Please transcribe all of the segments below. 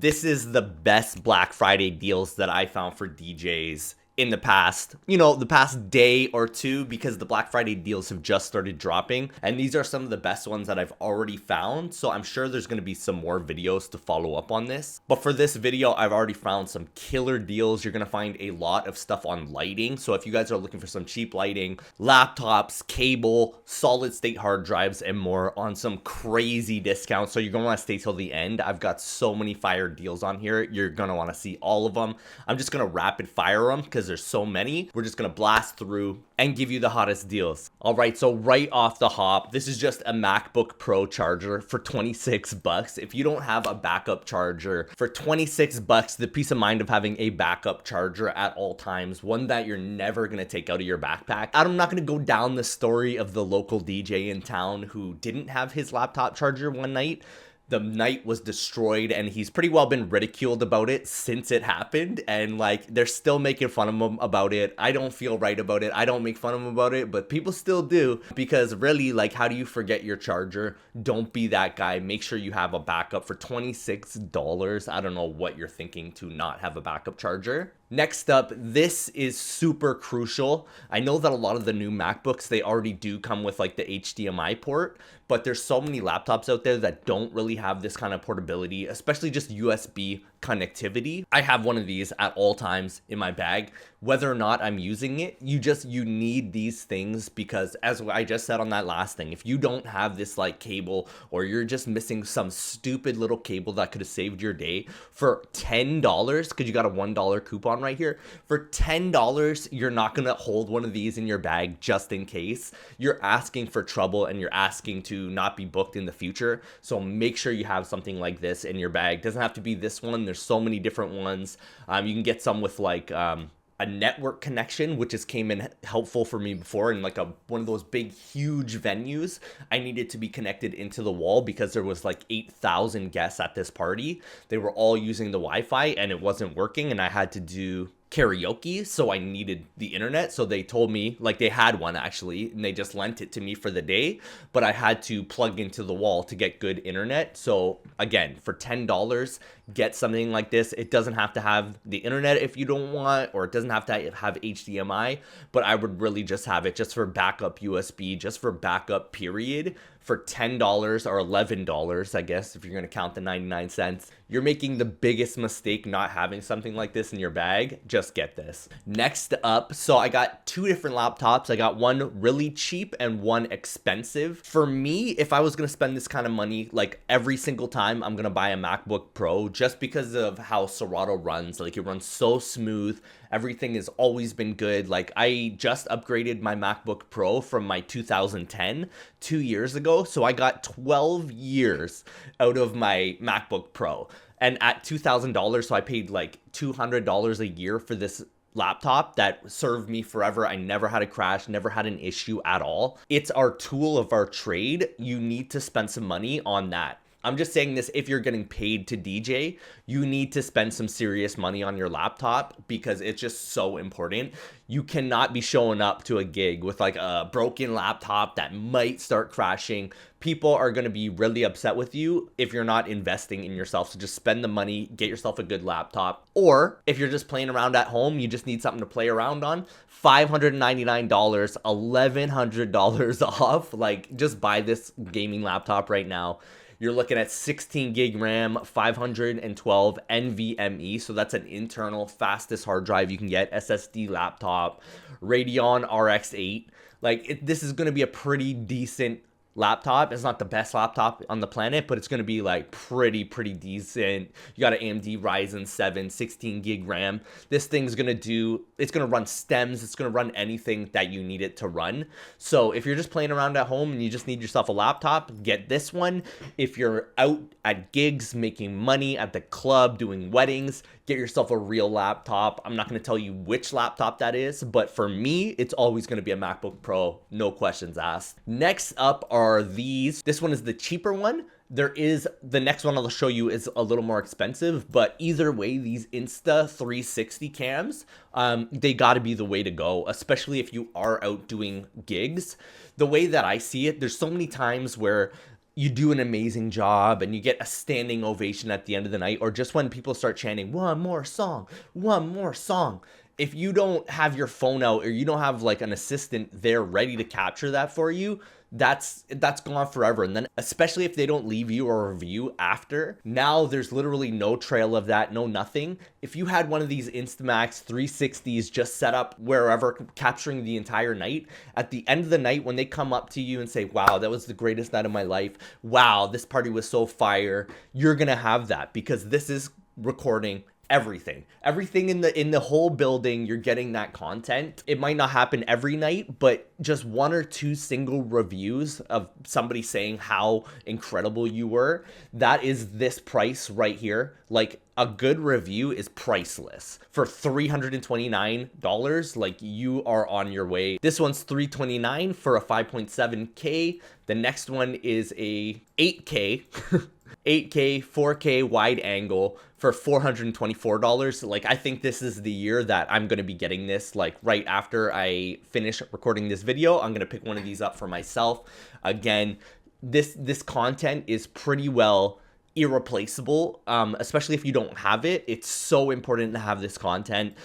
This is the best Black Friday deals that I found for DJs in the past, the past day or two, because the Black Friday deals have just started dropping, and these are some of the best ones that I've already found. So I'm sure there's going to be some more videos to follow up on this, but for this video I've already found some killer deals. You're going to find a lot of stuff on lighting, so if you guys are looking for some cheap lighting, laptops, cable, solid state hard drives, and more on some crazy discounts, so you're going to want to stay till the end. I've got so many fire deals on here. You're going to want to see all of them. I'm just going to rapid fire them because there's so many. We're just gonna blast through and give you the hottest deals. All right, so right off the hop, this is just a MacBook Pro charger for 26 bucks. If you don't have a backup charger for 26 bucks, the peace of mind of having a backup charger at all times, one that you're never gonna take out of your backpack. I'm not gonna go down the story of the local DJ in town who didn't have his laptop charger one night. The night was destroyed, and he's pretty well been ridiculed about it since it happened, and like they're still making fun of him about it. I don't feel right about it. I don't make fun of him about it, but people still do, because really, like, how do you forget your charger? Don't be that guy. Make sure you have a backup for $26. I don't know what you're thinking to not have a backup charger. Next up, this is super crucial. I know that a lot of the new MacBooks, they already do come with like the HDMI port, but there's so many laptops out there that don't really have this kind of portability, especially just USB connectivity. I have one of these at all times in my bag, whether or not I'm using it. You need these things, because as I just said on that last thing, if you don't have this like cable, or you're just missing some stupid little cable that could have saved your day, for $10, because you got a $1 coupon right here, for $10, you're not gonna hold one of these in your bag just in case. You're asking for trouble, and you're asking to not be booked in the future. So make sure you have something like this in your bag. Doesn't have to be this one. There's so many different ones. You can get some with like a network connection, which has came in helpful for me before in like one of those big huge venues. I needed to be connected into the wall because there was like 8,000 guests at this party. They were all using the Wi-Fi and it wasn't working, and I had to do karaoke, so I needed the internet. So they told me, like, they had one actually, and they just lent it to me for the day, but I had to plug into the wall to get good internet. So again, for $10, get something like this. It doesn't have to have the internet if you don't want, or it doesn't have to have HDMI, but I would really just have it just for backup USB, just for backup period, for $10 or $11, I guess, if you're going to count the 99 cents. You're making the biggest mistake not having something like this in your bag. Just get this. Next up, so I got two different laptops. I got one really cheap and one expensive. For me, if I was going to spend this kind of money, like every single time, I'm going to buy a MacBook Pro, just because of how Serato runs. Like, it runs so smooth. Everything has always been good. Like, I just upgraded my MacBook Pro from my 2010 2 years ago. So I got 12 years out of my MacBook Pro. And at $2,000, so I paid like $200 a year for this laptop that served me forever. I never had a crash, never had an issue at all. It's our tool of our trade. You need to spend some money on that. I'm just saying this, if you're getting paid to DJ, you need to spend some serious money on your laptop, because it's just so important. You cannot be showing up to a gig with like a broken laptop that might start crashing. People are going to be really upset with you if you're not investing in yourself. So just spend the money, get yourself a good laptop. Or if you're just playing around at home, you just need something to play around on, $599, $1,100 off. Like, just buy this gaming laptop right now. You're looking at 16 gig RAM, 512 NVMe. So that's an internal fastest hard drive you can get. SSD laptop, Radeon RX 8. Like, this is going to be a pretty decent laptop. It's not the best laptop on the planet, but it's going to be like pretty decent. You got an AMD Ryzen 7, 16 gig RAM. This thing's going to it's going to run stems. It's going to run anything that you need it to run. So if you're just playing around at home and you just need yourself a laptop, get this one. If you're out at gigs, making money at the club, doing weddings, get yourself a real laptop. I'm not going to tell you which laptop that is, but for me, it's always going to be a MacBook Pro. No questions asked. Next up are these. This one is the cheaper one. The next one I'll show you is a little more expensive, but either way, these Insta360 cams, they got to be the way to go, especially if you are out doing gigs. The way that I see it, there's so many times where you do an amazing job and you get a standing ovation at the end of the night, or just when people start chanting one more song, one more song. If you don't have your phone out, or you don't have like an assistant there ready to capture that for you, that's gone forever. And then especially if they don't leave you a review after, now there's literally no trail of that, no nothing. If you had one of these Instamax 360s just set up wherever, capturing the entire night, at the end of the night when they come up to you and say, wow, that was the greatest night of my life, wow, this party was so fire, you're gonna have that, because this is recording everything in the whole building. You're getting that content. It might not happen every night, but just one or two single reviews of somebody saying how incredible you were, that is this price right here. Like, a good review is priceless. For $329, like, you are on your way. This one's $329 for a 5.7K. The next one is a 8K 8K 4K wide angle for $424. Like, I think this is the year that I'm going to be getting this. Like, right after I finish recording this video, I'm going to pick one of these up for myself. Again, this content is pretty well irreplaceable, especially if you don't have it. It's so important to have this content.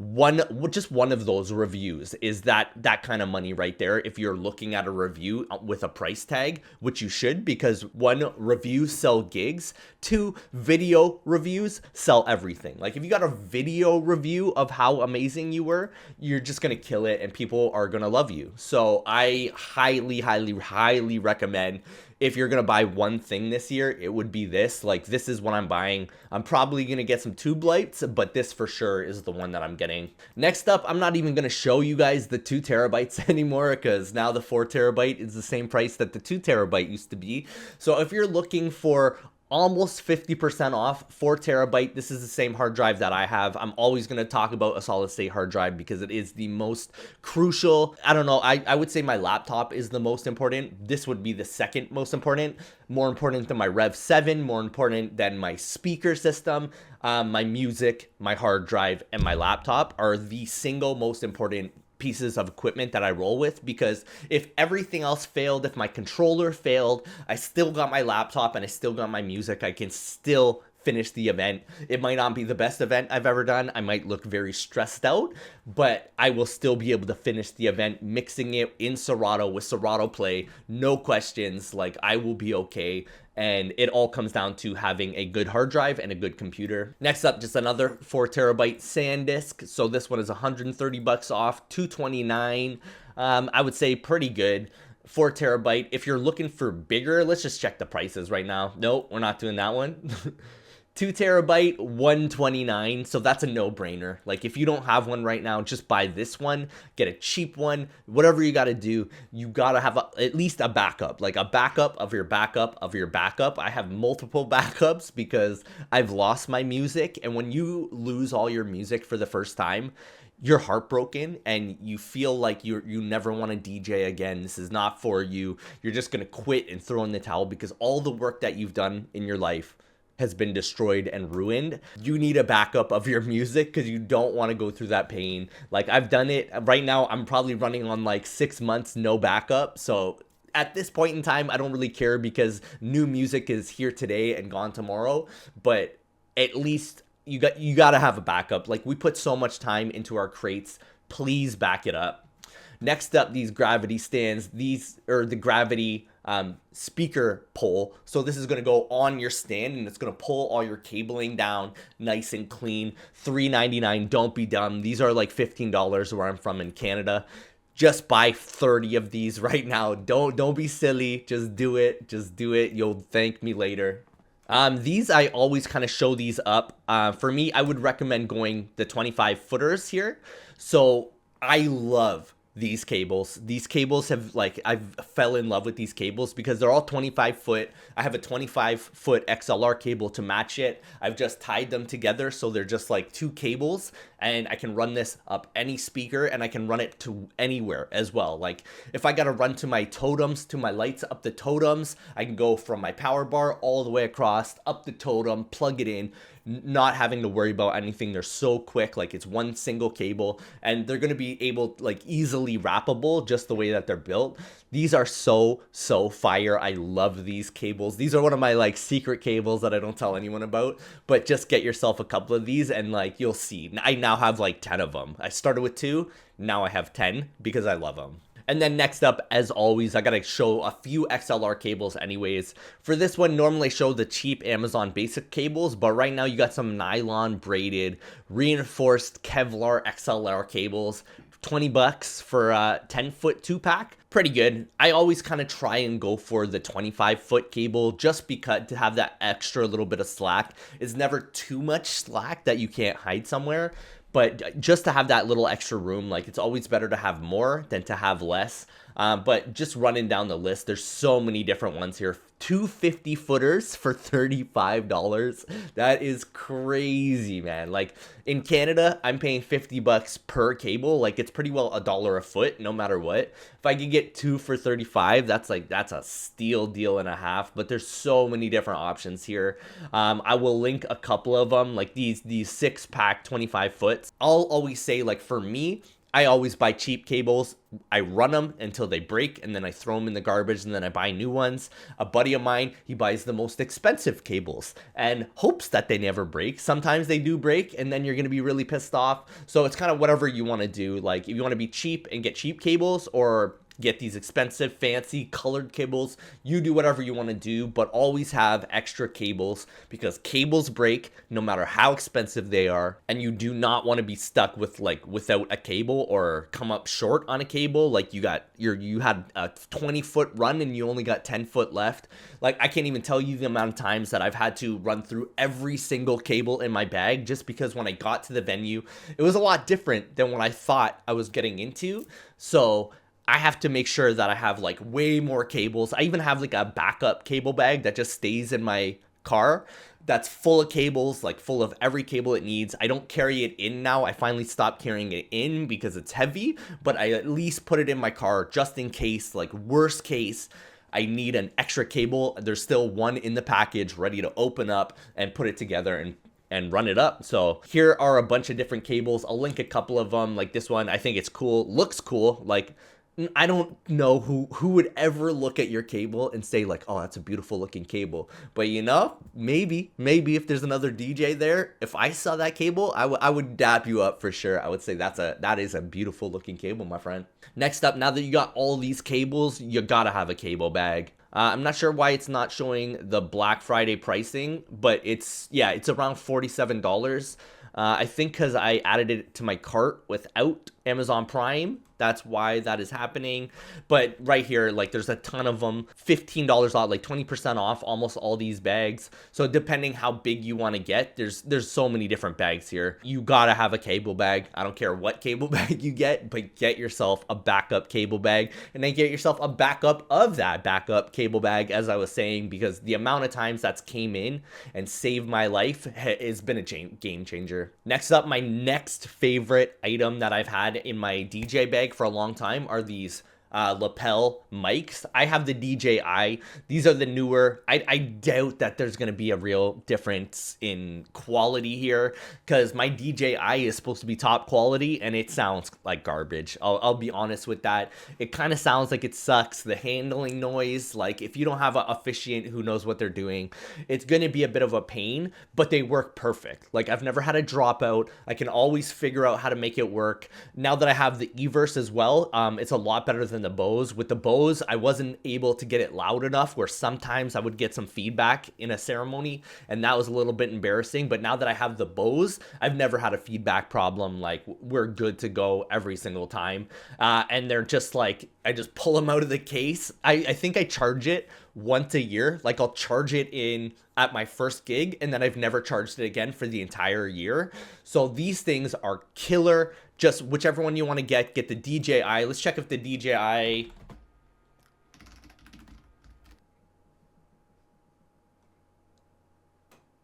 Just one of those reviews is that kind of money right there. If you're looking at a review with a price tag, which you should, because one, reviews sell gigs. Two, video reviews sell everything. Like, if you got a video review of how amazing you were, you're just gonna kill it and people are gonna love you. So I highly recommend, if you're gonna buy one thing this year, it would be this. Like, this is what I'm buying. I'm probably gonna get some tube lights, but this for sure is the one that I'm getting. Next up, I'm not even gonna show you guys the 2 terabytes anymore, because now the 4 terabyte is the same price that the 2 terabyte used to be. So if you're looking for almost 50% off 4 terabyte, this is the same hard drive that I have. I'm always going to talk about a solid state hard drive because it is the most crucial. I don't know, I would say my laptop is the most important. This would be the second most important, more important than my Rev 7, more important than my speaker system. My music, my hard drive, and my laptop are the single most important pieces of equipment that I roll with, because if everything else failed, if my controller failed, I still got my laptop and I still got my music. I can still finish the event. It might not be the best event I've ever done. I might look very stressed out, but I will still be able to finish the event, mixing it in Serato with Serato Play, no questions. Like, I will be okay. And it all comes down to having a good hard drive and a good computer. Next up, just another 4 terabyte SanDisk. So this one is $130 off, $229. I would say pretty good. 4 terabyte. If you're looking for bigger, let's just check the prices right now. Nope, we're not doing that one. 2 terabyte, $129. So that's a no-brainer. Like, if you don't have one right now, just buy this one, get a cheap one. Whatever you got to do, you got to have at least a backup, like a backup of your backup of your backup. I have multiple backups because I've lost my music. And when you lose all your music for the first time, you're heartbroken and you feel like you never want to DJ again. This is not for you. You're just going to quit and throw in the towel because all the work that you've done in your life has been destroyed and ruined. You need a backup of your music because you don't want to go through that pain. Like, I've done it. Right now, I'm probably running on like 6 months, no backup. So at this point in time, I don't really care because new music is here today and gone tomorrow. But at least you got to have a backup. Like, we put so much time into our crates. Please back it up. Next up, these gravity stands. These are the gravity speaker pole. So this is going to go on your stand and it's going to pull all your cabling down nice and clean. $3.99. Don't be dumb. These are like $15 where I'm from in Canada. Just buy 30 of these right now. Don't be silly. Just do it. Just do it. You'll thank me later. These, I always kind of show these up. For me, I would recommend going the 25 footers here. So I love these cables. These cables have, like, I've fell in love with these cables because they're all 25 foot. I have a 25 foot XLR cable to match it. I've just tied them together so they're just like 2 cables, and I can run this up any speaker and I can run it to anywhere as well. Like, if I gotta run to my totems, to my lights, up the totems, I can go from my power bar all the way across, up the totem, plug it in. not having to worry about anything. They're so quick, like it's one single cable, and they're going to be able, like, easily wrappable just the way that they're built. These are so fire. I love these cables. These are one of my, like, secret cables that I don't tell anyone about, but just get yourself a couple of these and, like, you'll see. I now have like 10 of them. I started with 2, now I have 10 because I love them. And then next up, as always, I gotta show a few XLR cables anyways. For this one, normally I show the cheap Amazon basic cables, but right now you got some nylon braided, reinforced Kevlar XLR cables. 20 bucks for a 10-foot 2-pack. Pretty good. I always kind of try and go for the 25-foot cable just because to have that extra little bit of slack. It's never too much slack that you can't hide somewhere, but just to have that little extra room, like, it's always better to have more than to have less. But just running down the list, there's so many different ones here. 250 footers for $35. That is crazy, man. Like, in Canada, I'm paying 50 bucks per cable. Like, it's pretty well $1 a foot, no matter what. If I could get 2 for 35, that's a steal deal and a half. But there's so many different options here. I will link a couple of them, like these 6-pack 25 foots. I'll always say, like, for me, I always buy cheap cables. I run them until they break, and then I throw them in the garbage, and then I buy new ones. A buddy of mine, he buys the most expensive cables and hopes that they never break. Sometimes they do break, and then you're going to be really pissed off. So it's kind of whatever you want to do. Like, if you want to be cheap and get cheap cables, or get these expensive, fancy, colored cables, you do whatever you want to do, but always have extra cables, because cables break no matter how expensive they are, and you do not want to be stuck with, like, without a cable or come up short on a cable. Like, you had a 20-foot run and you only got 10 foot left. Like, I can't even tell you the amount of times that I've had to run through every single cable in my bag, just because when I got to the venue, it was a lot different than what I thought I was getting into. So I have to make sure that I have, like, way more cables. I even have, like, a backup cable bag that just stays in my car that's full of cables, like, full of every cable it needs. I don't carry it in now. I finally stopped carrying it in because it's heavy, but I at least put it in my car just in case, like, worst case, I need an extra cable. There's still one in the package ready to open up and put it together and run it up. So here are a bunch of different cables. I'll link a couple of them. Like this one, I think it's cool, looks cool. Like, I don't know who would ever look at your cable and say, like, oh, that's a beautiful looking cable. But, you know, maybe if there's another DJ there, if I saw that cable, I would dap you up for sure. I would say that is a beautiful looking cable, my friend. Next up, now that you got all these cables, you gotta have a cable bag. I'm not sure why it's not showing the Black Friday pricing, but it's around $47. I think because I added it to my cart without Amazon Prime. That's why that is happening. But right here, like, there's a ton of them. $15 off, like 20% off almost all these bags. So depending how big you want to get, there's so many different bags here. You gotta have a cable bag. I don't care what cable bag you get, but get yourself a backup cable bag, and then get yourself a backup of that backup cable bag, as I was saying, because the amount of times that's came in and saved my life has been a game changer. Next up, my next favorite item that I've had in my DJ bag for a long time are these lapel mics. I have the DJI. These are the newer. I doubt that there's going to be a real difference in quality here, because my DJI is supposed to be top quality and it sounds like garbage. I'll be honest with that. It kind of sounds like it sucks. The handling noise, like, if you don't have an officiant who knows what they're doing, it's going to be a bit of a pain, but they work perfect. Like, I've never had a dropout. I can always figure out how to make it work. Now that I have the Everse as well, it's a lot better than the Bose. With the Bose, I wasn't able to get it loud enough, where sometimes I would get some feedback in a ceremony, and that was a little bit embarrassing. But now that I have the Bose, I've never had a feedback problem. Like, we're good to go every single time. And they're just like, I just pull them out of the case. I think I charge it once a year. Like, I'll charge it in at my first gig, and then I've never charged it again for the entire year. So these things are killer. Just whichever one you want to get the DJI. Let's check if the DJI...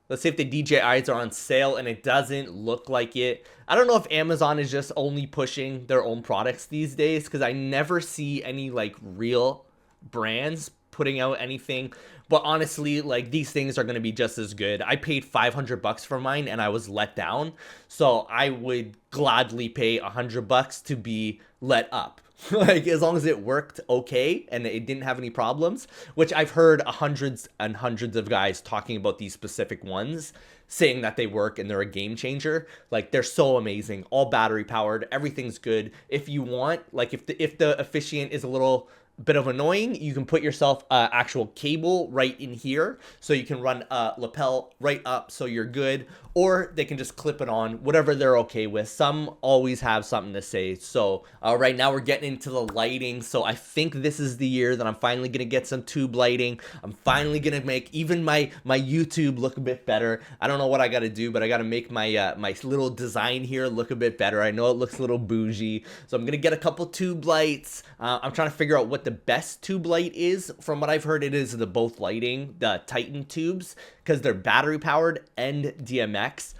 Let's see if the DJIs are on sale, and it doesn't look like it. I don't know if Amazon is just only pushing their own products these days, because I never see any, like, real brands putting out anything But honestly, like these things are going to be just as good. I paid 500 bucks for mine and I was let down. So I would gladly pay 100 bucks to be let up. Like as long as it worked okay and it didn't have any problems, which I've heard hundreds and hundreds of guys talking about these specific ones, saying that they work and they're a game changer. Like they're so amazing, all battery powered, everything's good. If you want, like if the officiant is a little bit of annoying, you can put yourself actual cable right in here so you can run a lapel right up so you're good, or they can just clip it on, whatever they're okay with. Some always have something to say. So right now we're getting into the lighting. So I think this is the year that I'm finally gonna get some tube lighting. I'm finally gonna make even my YouTube look a bit better. I don't know what I gotta do, but I gotta make my my little design here look a bit better. I know it looks a little bougie, so I'm gonna get a couple tube lights. I'm trying to figure out what the best tube light is. From what I've heard, it is the both lighting, the Titan tubes, because they're battery powered and DMX.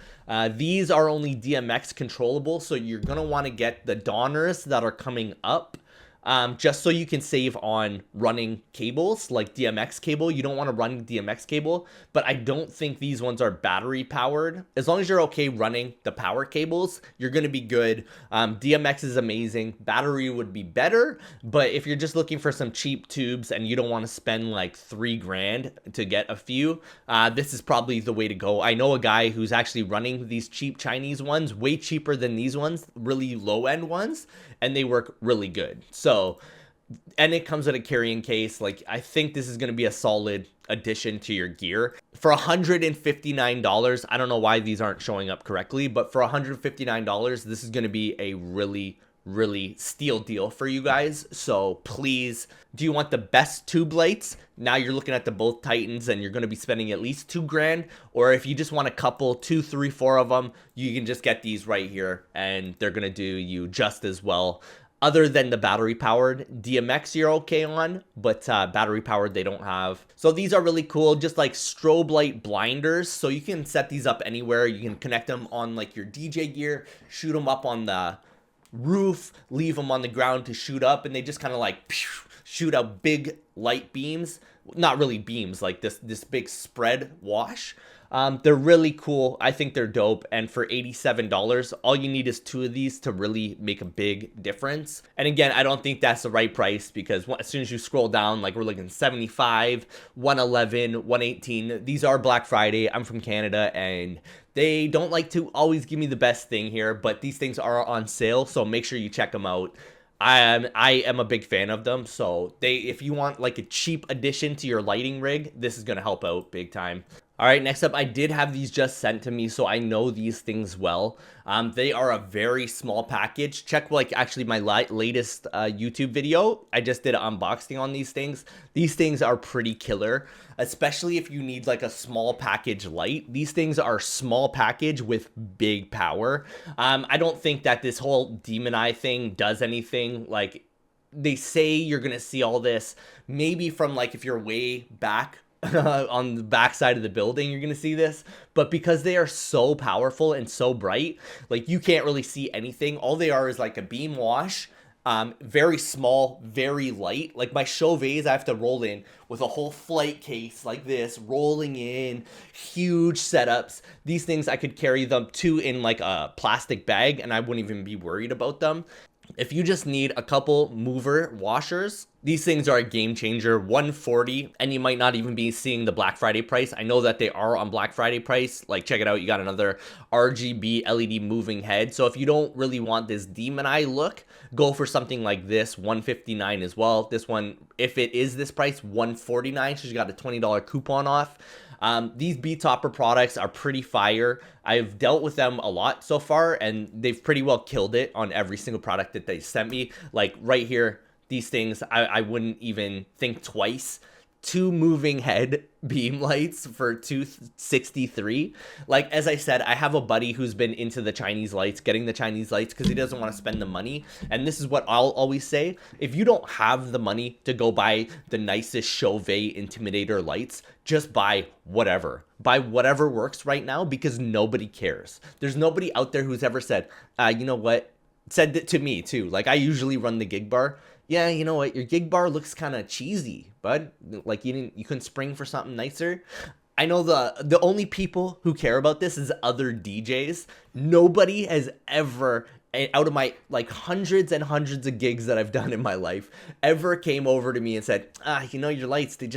These are only DMX controllable, so you're gonna want to get the Donners that are coming up. Just so you can save on running cables like DMX cable. You don't want to run DMX cable, but I don't think these ones are battery powered. As long as you're okay running the power cables, you're going to be good. DMX is amazing. Battery would be better, but if you're just looking for some cheap tubes and you don't want to spend like $3,000 to get a few, this is probably the way to go. I know a guy who's actually running these cheap Chinese ones, way cheaper than these ones, really low end ones, and they work really good. So, and it comes in a carrying case. Like, I think this is going to be a solid addition to your gear. For $159, I don't know why these aren't showing up correctly, but for $159, this is going to be a really steal deal for you guys. So please, do you want the best tube lights? Now you're looking at the both Titans and you're going to be spending at least $2,000. Or if you just want a couple, 2, 3, 4 of them, you can just get these right here and they're going to do you just as well. Other than the battery powered DMX you're okay on, but battery powered they don't have. So these are really cool, just like strobe light blinders. So you can set these up anywhere. You can connect them on like your DJ gear, shoot them up on the roof, leave them on the ground to shoot up, and they just kind of like shoot out big light beams. Not really beams, like this big spread wash. They're really cool. I think they're dope. And for $87, all you need is 2 of these to really make a big difference. And again, I don't think that's the right price, because as soon as you scroll down, like we're looking 75, 111, 118. These are Black Friday. I'm from Canada and they don't like to always give me the best thing here, but these things are on sale, so make sure you check them out. I am a big fan of them, so if you want like a cheap addition to your lighting rig, this is going to help out big time. All right, next up, I did have these just sent to me, so I know these things well. They are a very small package. Check like actually my latest YouTube video. I just did an unboxing on these things. These things are pretty killer, especially if you need like a small package light. These things are small package with big power. I don't think that this whole Demon Eye thing does anything. Like they say you're gonna see all this maybe from like if you're way back on the back side of the building, you're gonna see this, but because they are so powerful and so bright, like you can't really see anything. All they are is like a beam wash, very small, very light. Like my Chauvet's I have to roll in with a whole flight case like this, rolling in, huge setups. These things I could carry them to in like a plastic bag and I wouldn't even be worried about them. If you just need a couple mover washers, these things are a game changer. $140, and you might not even be seeing the Black Friday price. I know that they are on Black Friday price. Like, check it out. You got another RGB LED moving head. So if you don't really want this Demon Eye look, go for something like this, $159 as well. This one, if it is this price, $149, so you got a $20 coupon off. These B-Topper products are pretty fire. I've dealt with them a lot so far, and they've pretty well killed it on every single product that they sent me. Like right here, these things, I wouldn't even think twice. 2 moving head beam lights for $263. Like, as I said, I have a buddy who's been into the Chinese lights, getting the Chinese lights because he doesn't want to spend the money. And this is what I'll always say. If you don't have the money to go buy the nicest Chauvet Intimidator lights, just buy whatever. Buy whatever works right now, because nobody cares. There's nobody out there who's ever said, you know what? Said it to me too. Like, I usually run the gig bar. yeah, you know what, your gig bar looks kind of cheesy, bud. Like you couldn't spring for something nicer. I know the only people who care about this is other DJs. Nobody has ever, out of my like hundreds and hundreds of gigs that I've done in my life, ever came over to me and said, you know, your lights, they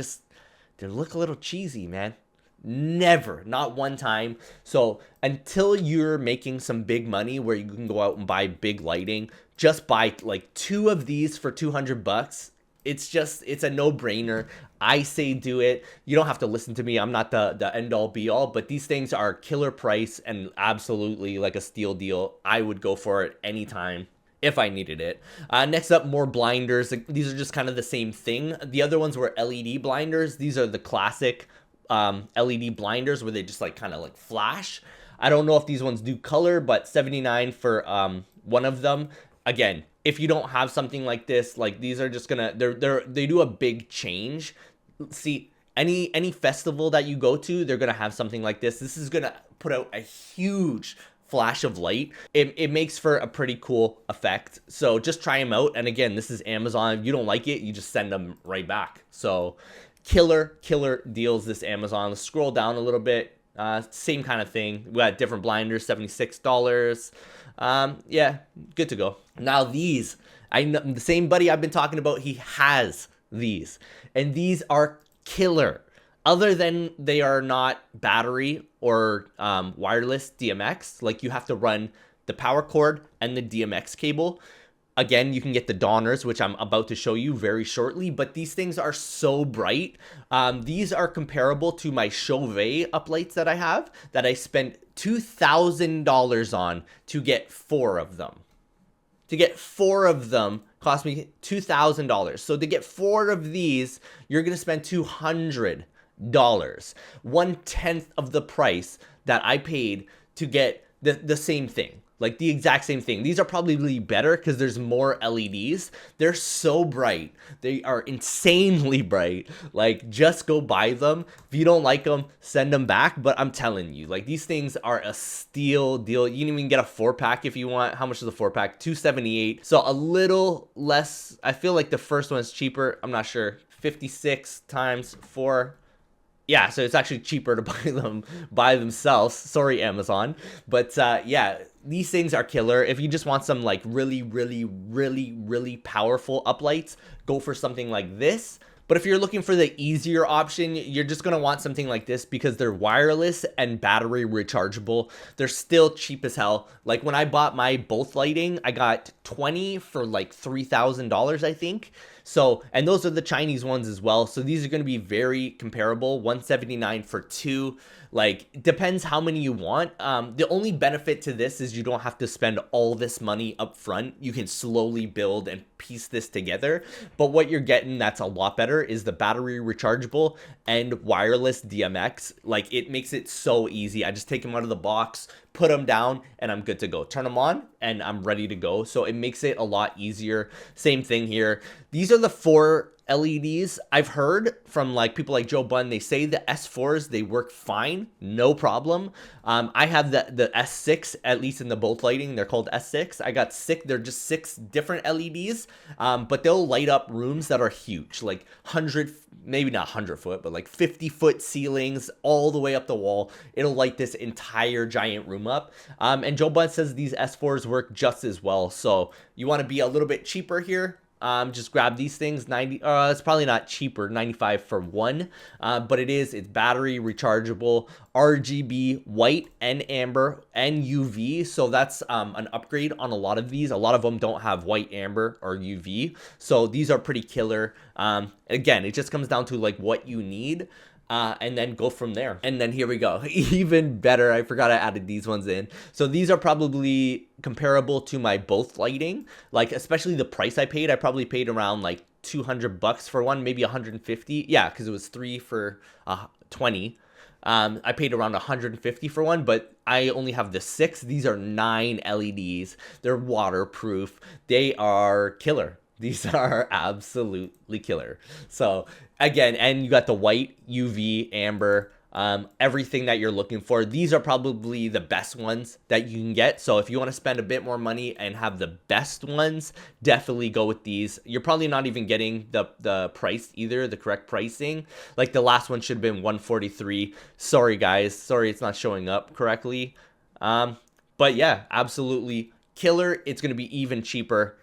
look a little cheesy, man. Never, not one time. So until you're making some big money where you can go out and buy big lighting, just buy like 2 of these for 200 bucks. It's a no-brainer. I say do it. You don't have to listen to me. I'm not the end all be all, but these things are killer price and absolutely like a steal deal. I would go for it anytime if I needed it. Next up, more blinders. These are just kind of the same thing. The other ones were LED blinders. These are the classic LED blinders where they just like kind of like flash. I don't know if these ones do color, but $79 for one of them. Again, if you don't have something like this, like these are just gonna, they do a big change. See, any festival that you go to, they're gonna have something like this. This is gonna put out a huge flash of light. It makes for a pretty cool effect. So just try them out. And again, this is Amazon. If you don't like it, you just send them right back. So killer deals, this Amazon. Let's scroll down a little bit. Same kind of thing. We got different blinders, $76. Yeah, good to go. Now these, I know the same buddy I've been talking about, he has these, and these are killer. Other than they are not battery or wireless DMX, like you have to run the power cord and the DMX cable. Again, you can get the Donners, which I'm about to show you very shortly, but these things are so bright. These are comparable to my Chauvet uplights that I have, that I spent $2,000 on to get 4 of them. To get 4 of them cost me $2,000. So to get 4 of these, you're going to spend $200. 1/10 of the price that I paid to get the same thing. Like the exact same thing. These are probably better because there's more LEDs. They're so bright. They are insanely bright. Like, just go buy them. If you don't like them, send them back. But I'm telling you, like, these things are a steal deal. You can even get a 4-pack if you want. How much is a 4-pack? $278. So a little less. I feel like the first one is cheaper. I'm not sure. 56 times 4. Yeah, so it's actually cheaper to buy them by themselves. Sorry, Amazon. But yeah, these things are killer. If you just want some like really powerful uplights, go for something like this. But if you're looking for the easier option, you're just going to want something like this because they're wireless and battery rechargeable. They're still cheap as hell. Like when I bought my both lighting, I got 20 for like $3,000, I think. So, and those are the Chinese ones as well. So these are going to be very comparable. $179 for 2. Like, depends how many you want. The only benefit to this is you don't have to spend all this money up front. You can slowly build and piece this together. But what you're getting that's a lot better is the battery rechargeable and wireless DMX. Like, it makes it so easy. I just take them out of the box, put them down, and I'm good to go. Turn them on and I'm ready to go. So it makes it a lot easier. Same thing here. These are the 4 LEDs. I've heard from like people like Joe Bunn, they say the S4s, they work fine, no problem. I have the S6, at least in the both lighting, they're called S6. I got 6, they're just 6 different LEDs, but they'll light up rooms that are huge, like 100, maybe not 100-foot, but like 50-foot ceilings all the way up the wall. It'll light this entire giant room up. And Joe Bunn says these S4s work just as well. So you want to be a little bit cheaper here, just grab these things. 90, it's probably not cheaper, 95 for 1, but it's battery rechargeable, RGB, white and amber and UV. So that's an upgrade on a lot of these. A lot of them don't have white, amber or UV, so these are pretty killer. Again, it just comes down to like what you need. And then go from there. And then here we go. Even better. I forgot I added these ones in. So these are probably comparable to my both lighting. Like, especially the price I paid. I probably paid around like $200 for one, maybe 150. Yeah, because it was 3 for 20. I paid around 150 for one, but I only have the 6. These are 9 LEDs. They're waterproof. They are killer. These are absolutely killer. So again, and you got the white, UV, amber, everything that you're looking for. These are probably the best ones that you can get. So if you want to spend a bit more money and have the best ones, definitely go with these. You're probably not even getting the price either, the correct pricing. Like the last one should have been 143. Sorry guys, sorry it's not showing up correctly. But yeah, absolutely killer. It's going to be even cheaper.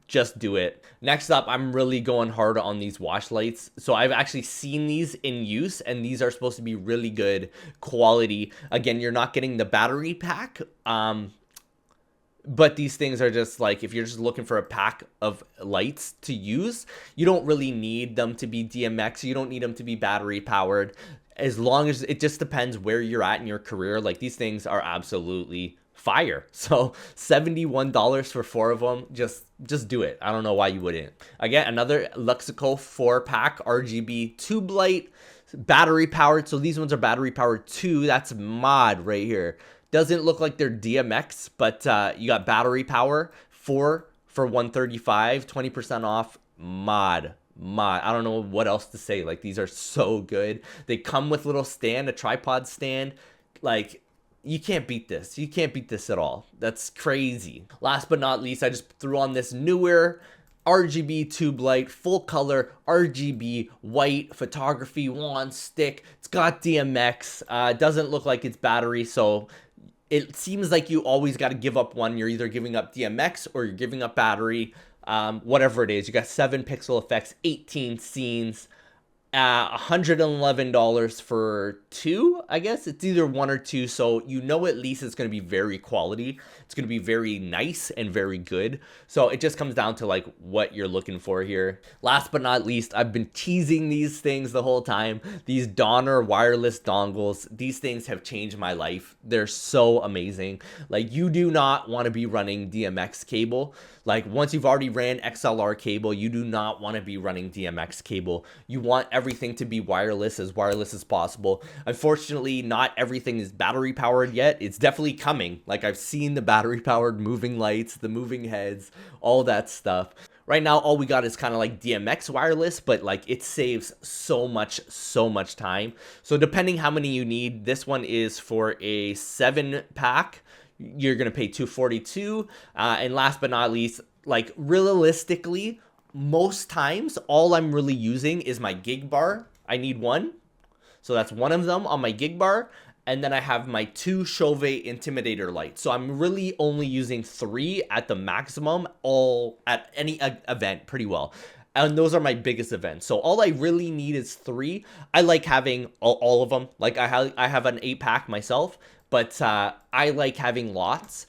Just do it. Next up, I'm really going hard on these wash lights. So I've actually seen these in use, and these are supposed to be really good quality. Again, you're not getting the battery pack, but these things are just like, if you're just looking for a pack of lights to use, you don't really need them to be DMX. You don't need them to be battery powered. As long as it just depends where you're at in your career. Like these things are absolutely fire. So $71 for 4 of them, just do it. I don't know why you wouldn't. Again, another Luxico 4-pack RGB tube light, battery powered. So these ones are battery powered too. That's mod right here. Doesn't look like they're DMX, but you got battery power, 4 for 135, 20% off. Mod. I don't know what else to say. Like these are so good. They come with a little stand, a tripod stand. Like you can't beat this. You can't beat this at all. That's crazy. Last but not least, I just threw on this newer RGB tube light, full color RGB white photography wand stick. It's got DMX. It doesn't look like it's battery, so it seems like you always got to give up one. You're either giving up DMX or you're giving up battery. Whatever it is, you got 7 pixel effects, 18 scenes. $111 for 2, I guess. It's either 1 or 2, so you know at least it's going to be very quality. It's going to be very nice and very good. So it just comes down to like what you're looking for here. Last but not least, I've been teasing these things the whole time. These Donner wireless dongles. These things have changed my life. They're so amazing. Like you do not want to be running DMX cable. Like once you've already ran XLR cable, you do not want to be running DMX cable. You want everything to be wireless as possible. Unfortunately, not everything is battery powered yet. It's definitely coming. Like I've seen the battery powered moving lights, the moving heads, all that stuff. Right now, all we got is kind of like DMX wireless, but like it saves so much time. So depending how many you need, this one is for a 7-pack. You're going to pay $242. And last but not least, like realistically, most times all I'm really using is my gig bar. I need one. So that's one of them on my gig bar. And then I have my 2 Chauvet Intimidator lights. So I'm really only using 3 at the maximum, all at any event pretty well. And those are my biggest events. So all I really need is 3. I like having all of them. Like I have an 8-pack myself, but I like having lots.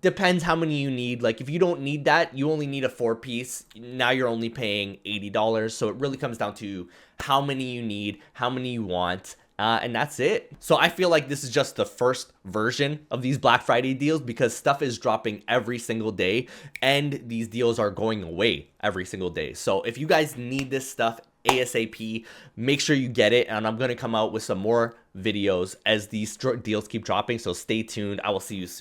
Depends how many you need. Like if you don't need that, you only need a 4-piece. Now you're only paying $80. So it really comes down to how many you need, how many you want. And that's it. So I feel like this is just the first version of these Black Friday deals because stuff is dropping every single day and these deals are going away every single day. So if you guys need this stuff ASAP, make sure you get it. And I'm going to come out with some more videos as these deals keep dropping. So stay tuned. I will see you soon.